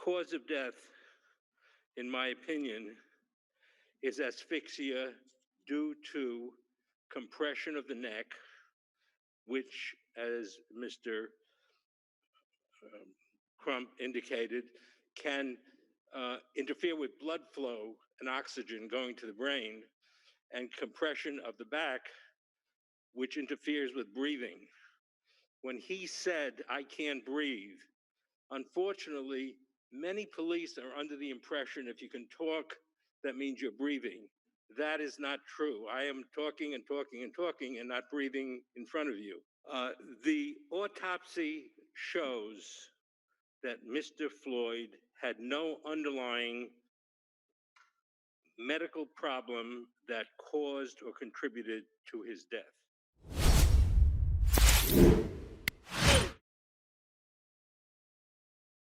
cause of death, in my opinion, is asphyxia due to compression of the neck, which, as Mr. Crump indicated, can interfere with blood flow and oxygen going to the brain, and compression of the back, which interferes with breathing. When he said, "I can't breathe," unfortunately, many police are under the impression if you can talk, that means you're breathing. That is not true. I am talking and talking and talking and not breathing in front of you. The autopsy shows that Mr. Floyd had no underlying medical problem that caused or contributed to his death.